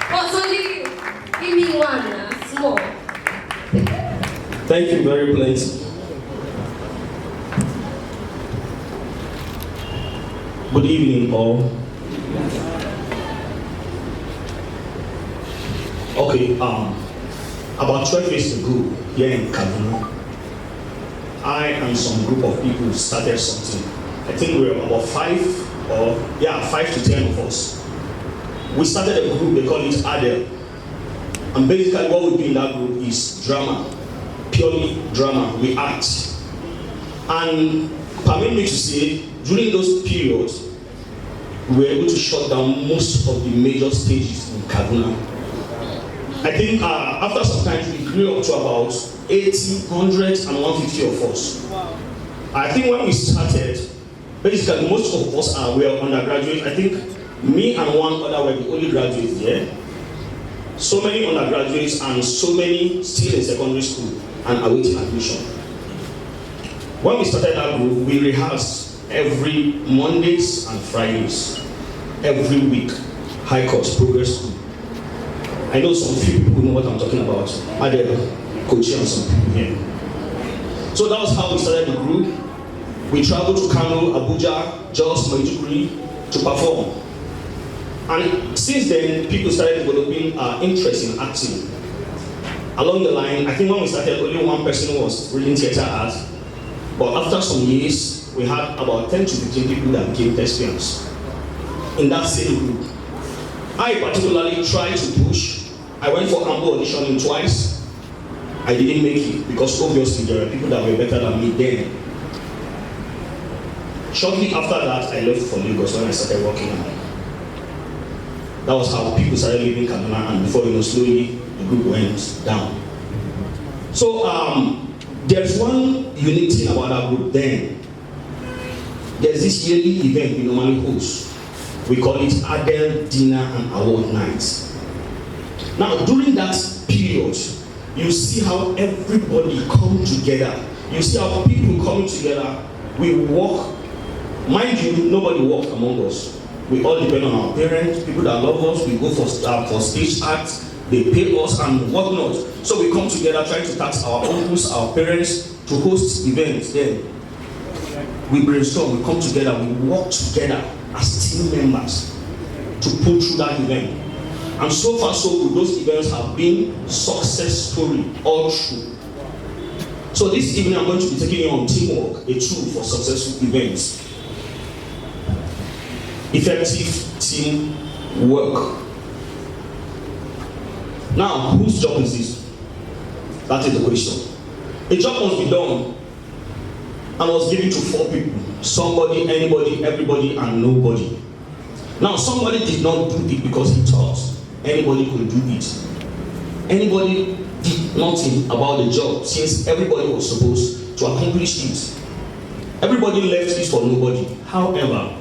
What's only give me one small. Thank you very plenty. Good evening, all. Okay, about 12 years ago, here in Kaduna, I and some group of people started something. I think we were about 5 to 10 of us. We started a group, they call it Adel. And basically what we do in that group is drama, purely drama, we act. And permit me to say, during those periods, we were able to shut down most of the major stages in Kaduna. I think after some time, we grew up to about 80, 100, and 150 of us. I think when we started, basically most of us were undergraduates. I think me and one other were the only graduates there. So many undergraduates and so many still in secondary school and awaiting admission. When we started that group, we rehearsed every Mondays and Fridays, every week, high course, progress school. I know some few people know what I'm talking about. Adel, coaching and some people here. So that was how we started the group. We traveled to Kano, Abuja, Jos, Maiduguri to perform. And since then, people started developing interest in acting. Along the line, I think when we started, only one person was reading theater art. But after some years, we had about 10 to 15 people that became thespians in that same group. I particularly tried to push. I went for Ambo auditioning twice. I didn't make it because obviously there were people that were better than me then. Shortly after that, I left for Lagos when I started working out. That was how people started leaving Kaduna, and before you know, slowly the group went down. So there's one unique thing about our group then. There's this yearly event we normally host. We call it Adel Dinner and Award Night. Now, during that period, you see how everybody come together. You see how people come together. We work. Mind you, nobody works among us. We all depend on our parents, people that love us. We go for stage acts. They pay us and whatnot. So we come together trying to tax our uncles, our parents to host events. Then we brainstorm, we come together, we work together as team members to pull through that event. And so far so good, those events have been success story all through. So this evening I'm going to be taking you on teamwork, a tool for successful events. Effective team work. Now, whose job is this? That is the question. A job must be done and was given to 4 people. Somebody, anybody, everybody, and nobody. Now, somebody did not do it because he thought anybody could do it. Anybody did nothing about the job since everybody was supposed to accomplish it. Everybody left it for nobody. However,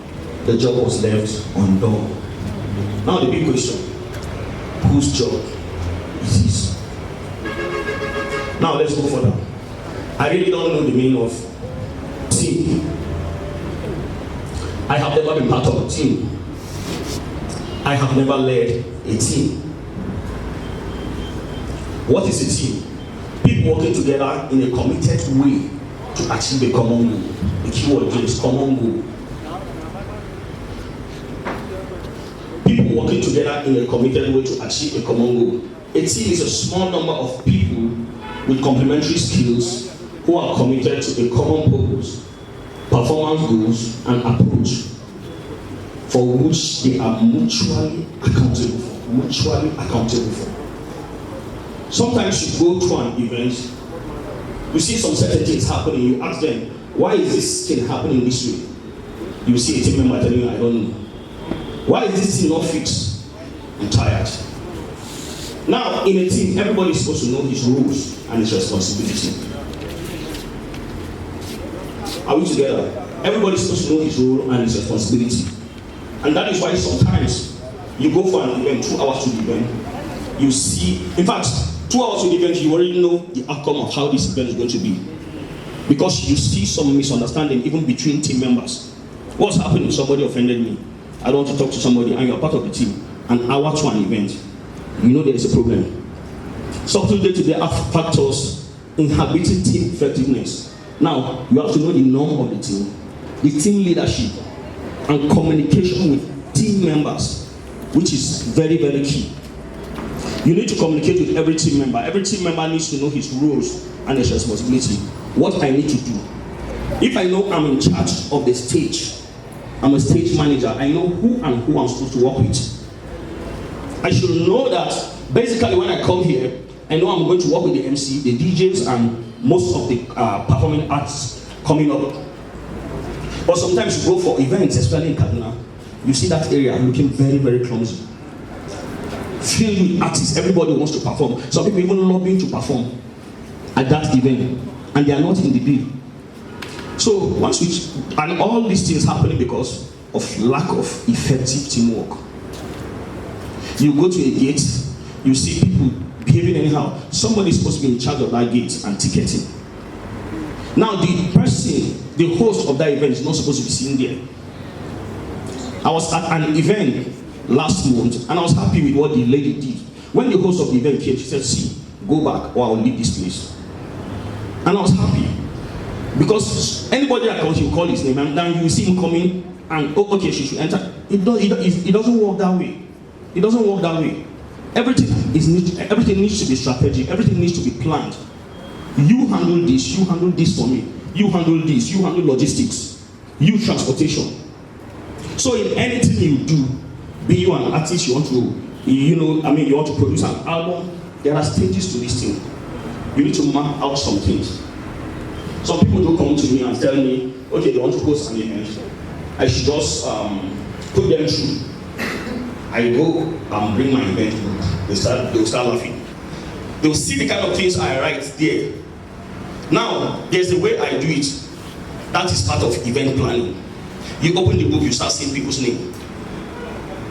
the job was left undone. Now the big question, whose job is this? Now let's go further. I really don't know the meaning of team. I have never been part of a team. I have never led a team. What is a team? People working together in a committed way to achieve a common goal. The keyword here is common goal. People working together in a committed way to achieve a common goal. A team is a small number of people with complementary skills who are committed to a common purpose, performance goals, and approach for which they are mutually accountable for. Sometimes you go to an event, you see some certain things happening, you ask them, why is this thing happening this way? You see a team member telling you, I don't know. Why is this thing not fixed? I'm tired. Now, in a team, everybody is supposed to know his roles and his responsibility. Are we together? Everybody is supposed to know his role and his responsibility. And that is why sometimes you go for an event, 2 hours to the event, you see, in fact, 2 hours to the event, you already know the outcome of how this event is going to be. Because you see some misunderstanding even between team members. What's happening if somebody offended me? I don't want to talk to somebody and you're part of the team. An hour to an event. you know there is a problem. So today are factors inhibiting team effectiveness. Now, you have to know the norm of the team leadership, and communication with team members, which is very, very key. You need to communicate with every team member. Every team member needs to know his roles and his responsibility. What I need to do. If I know I'm in charge of the stage, I'm a stage manager, I know who I'm supposed to work with. I should know that basically when I come here, I know I'm going to work with the MC, the DJs, and most of the performing arts coming up. But sometimes you go for events, especially in Kaduna, you see that area looking very, very clumsy. Filled with artists, everybody wants to perform. Some people even lobbying to perform at that event, and they are not in the bill. So and all these things happening because of lack of effective teamwork. You go to a gate, you see people behaving anyhow. Somebody is supposed to be in charge of that gate and ticketing. Now the person, the host of that event is not supposed to be sitting there. I was at an event last month and I was happy with what the lady did. When the host of the event came, she said, see, go back or I'll leave this place. And I was happy. Because anybody that comes, you call his name and then you see him coming and, oh, okay, she should enter. It doesn't work that way. It doesn't work that way. Everything needs to be strategic. Everything needs to be planned. You handle this for me. You handle this, you handle logistics, you transportation. So in anything you do, be you an artist, you want to, you want to produce an album, there are stages to this thing. You need to map out some things. Some people do come to me and tell me, okay, they want to host an event. I should just put them through. I go and bring my event book. They'll start laughing. They'll see the kind of things I write there. Now, there's a way I do it. That is part of event planning. You open the book, you start seeing people's names.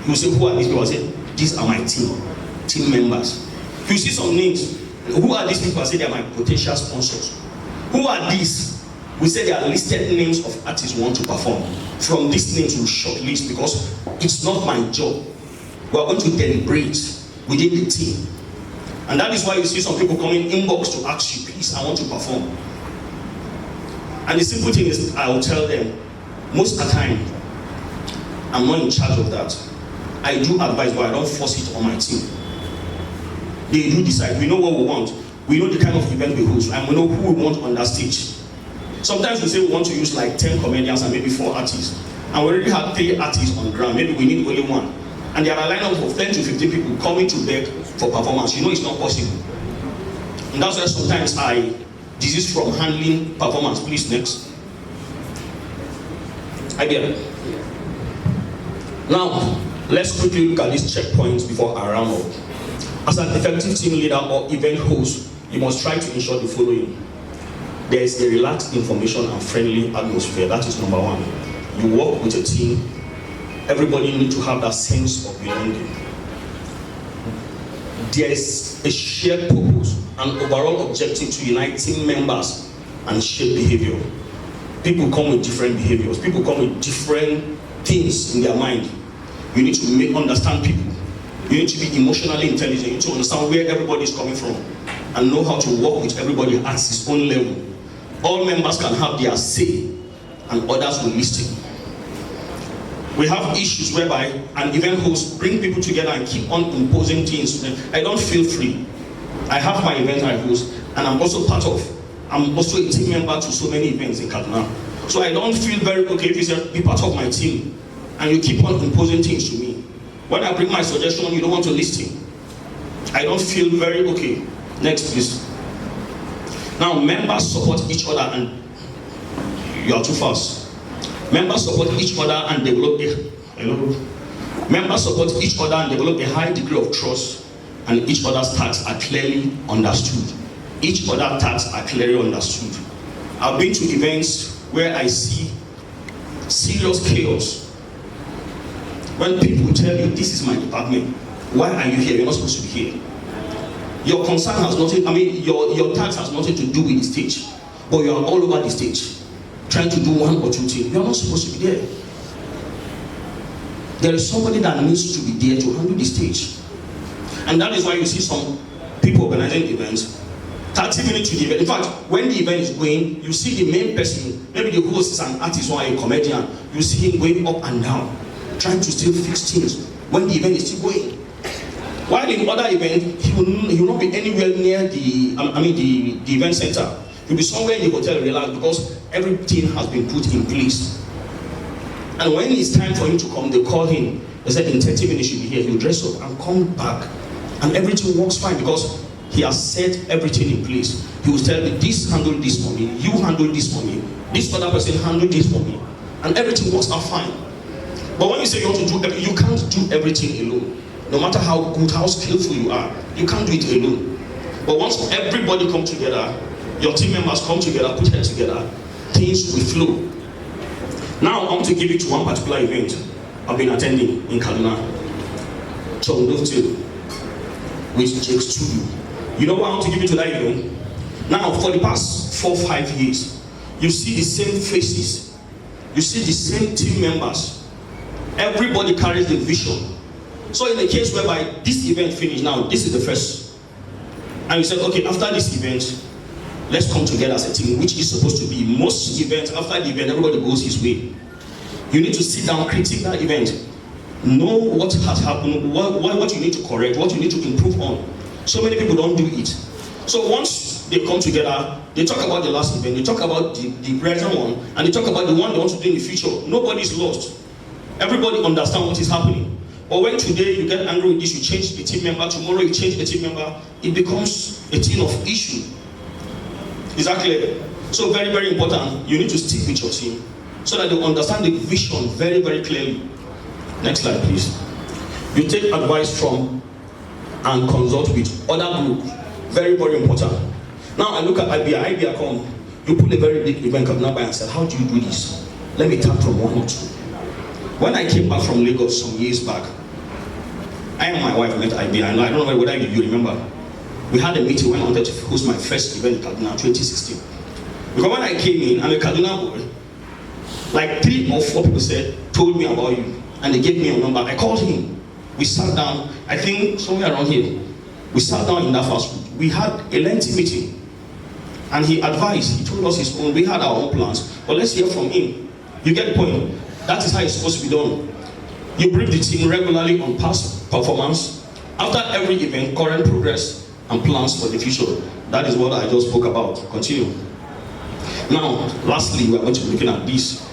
You say, who are these people? I say, these are my team members. You see some names. Who are these people? I say, they are my potential sponsors. Who are these? We say they are listed names of artists who want to perform. From these names, we'll shortlist because it's not my job. We are going to deliberate within the team. And that is why you see some people coming inbox to ask you, please, I want to perform. And the simple thing is, I will tell them, most of the time, I'm not in charge of that. I do advise, but I don't force it on my team. They do decide. We know what we want. We know the kind of event we host, and we know who we want on that stage. Sometimes we say we want to use like 10 comedians and maybe 4 artists. And we already have 3 artists on ground. Maybe we need only 1. And there are a lineup of 10 to 15 people coming to beg for performance. You know it's not possible. And that's why sometimes I desist from handling performance. Please, next. I get it. Now, let's quickly look at these checkpoints before I round up. As an effective team leader or event host, you must try to ensure the following. There is a relaxed information and friendly atmosphere. That is number 1. You work with a team. Everybody needs to have that sense of belonging. There is a shared purpose and overall objective to unite team members and shape behavior. People come with different behaviors. People come with different things in their mind. You need to understand people. You need to be emotionally intelligent. You need to understand where everybody is coming from and know how to work with everybody at his own level. All members can have their say and others will listen. We have issues whereby an event host bring people together and keep on imposing things. I don't feel free. I have my event I host and I'm also a team member to so many events in Kaduna. So I don't feel very okay if you say, be part of my team and you keep on imposing things to me. When I bring my suggestion, you don't want to listen. I don't feel very okay. Next, please. Now, members support each other and you are too fast. Members support each other and develop a high degree of trust, and each other's tasks are clearly understood. Each other's tasks are clearly understood. I've been to events where I see serious chaos. When people tell you, this is my department, why are you here? You're not supposed to be here. Your concern has nothing, your task has nothing to do with the stage, but you are all over the stage, trying to do 1 or 2 things. You're not supposed to be there. There is somebody that needs to be there to handle the stage. And that is why you see some people organizing events 30 minutes to the event. In fact, when the event is going, you see the main person, maybe the host is an artist or a comedian, you see him going up and down, trying to still fix things when the event is still going. While in other events, he will not be anywhere near the event center. He'll be somewhere in the hotel relaxed because everything has been put in place. And when it's time for him to come, they call him. They said in 30 minutes he'll be here. He'll dress up and come back. And everything works fine because he has set everything in place. He will tell me, this handle this for me, you handle this for me, this other person handle this for me. And everything works out fine. But when you say you want to do everything, you can't do everything alone. No matter how good, how skillful you are, you can't do it alone. But once everybody comes together, your team members come together, put heads together, things will flow. Now I want to give you to one particular event I've been attending in Kaduna. With Jake Studio. You know what I want to give you to that event? Now, for the past 4-5 years, you see the same faces. You see the same team members. Everybody carries the vision. So in the case whereby this event finished now, this is the first. And you said, okay, after this event, let's come together as a team, which is supposed to be most events. After the event, everybody goes his way. You need to sit down, critique that event. Know what has happened, what you need to correct, what you need to improve on. So many people don't do it. So once they come together, they talk about the last event, they talk about the present one, and they talk about the one they want to do in the future. Nobody's lost. Everybody understands what is happening. But when today you get angry with this, you change the team member, tomorrow you change the team member, it becomes a thing of issue. Is that clear? So very, very important, you need to stick with your team so that they understand the vision very, very clearly. Next slide, please. You take advice from and consult with other groups. Very, very important. Now I look at IBIA come. You put a very big event Kaduna by and said, how do you do this? Let me tap from one or two. When I came back from Lagos some years back, I and my wife met IBIA. And I don't know whether you remember. We had a meeting when I wanted to host my first event in Kaduna, 2016. Because when I came in, I'm a Kaduna boy. Like 3 or 4 people told me about you. And they gave me a number. I called him. We sat down, I think somewhere around here. We sat down in that fast food. We had a lengthy meeting. And he advised, he told us his own, we had our own plans. But let's hear from him. You get the point? That is how it's supposed to be done. You brief the team regularly on past performance. After every event, current progress, and plans for the future. That is what I just spoke about. Continue. Now, lastly, we are going to be looking at this,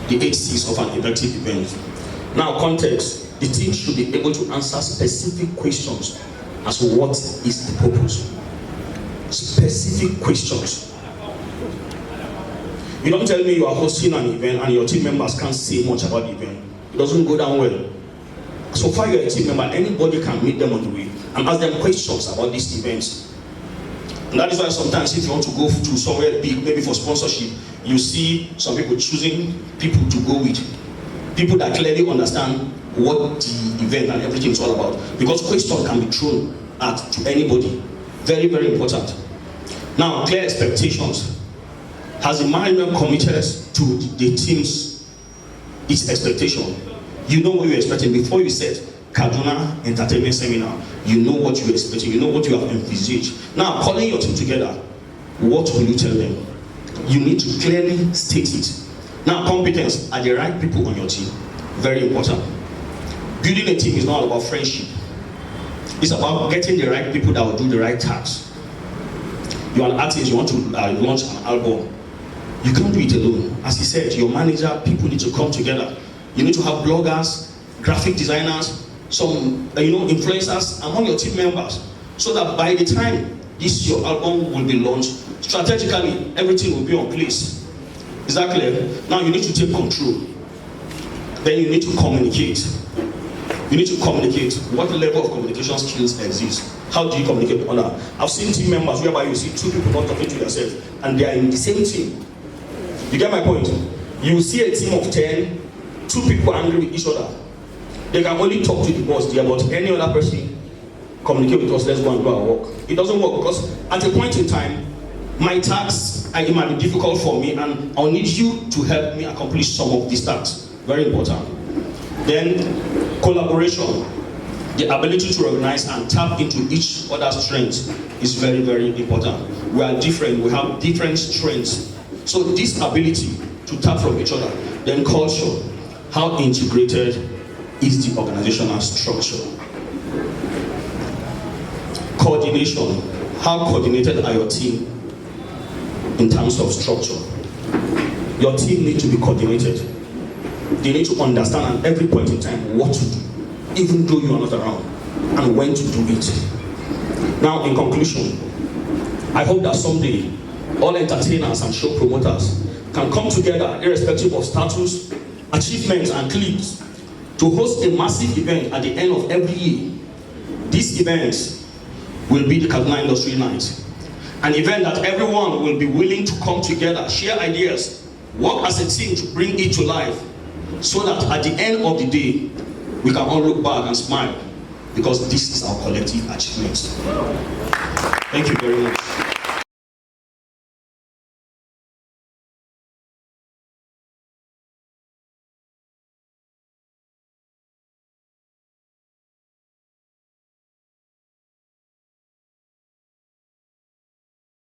the 8 C's of an effective event. Now, context, the team should be able to answer specific questions as to what is the purpose. Specific questions. You don't tell me you are hosting an event and your team members can't say much about the event. It doesn't go down well. So far you're a team member, anybody can meet them on the way and ask them questions about these events. And that is why sometimes if you want to go to somewhere big, maybe for sponsorship, you see some people choosing people to go with. People that clearly understand what the event and everything is all about. Because questions can be thrown to anybody. Very, very important. Now, clear expectations. Has the management committed to the team's its expectation? You know what you're expecting. Before you said Kaduna Entertainment Seminar, you know what you're expecting, you know what you have envisaged. Now, calling your team together, what will you tell them? You need to clearly state it. Now, competence, are the right people on your team? Very important. Building a team is not about friendship. It's about getting the right people that will do the right tasks. You're an artist, you want to launch an album. You can't do it alone. As he said, your manager, people need to come together. You need to have bloggers, graphic designers, some influencers among your team members, so that by the time your album will be launched, strategically everything will be on place. Is that clear? Now you need to take control. Then you need to communicate. You need to communicate. What level of communication skills exist? How do you communicate with others? I've seen team members whereby you see 2 people not talking to themselves and they are in the same team. You get my point? You see a team of 10, 2 people angry with each other. They can only talk to the boss there, but any other person communicate with us, let's go and do our work. It doesn't work because at a point in time, my tasks, it might be difficult for me and I'll need you to help me accomplish some of these tasks. Very important. Then, collaboration. the ability to recognize and tap into each other's strengths is very, very important. We are different, we have different strengths. So this ability to tap from each other, then culture, how integrated is the organizational structure? Coordination, how coordinated are your team in terms of structure? Your team needs to be coordinated. They need to understand at every point in time what to do, even though you are not around, and when to do it. Now, in conclusion, I hope that someday all entertainers and show promoters can come together, irrespective of status, achievements, and cliques, to host a massive event at the end of every year. This event will be the Kaduna Industry Night, an event that everyone will be willing to come together, share ideas, work as a team to bring it to life, so that at the end of the day, we can all look back and smile, because this is our collective achievement. Thank you very much.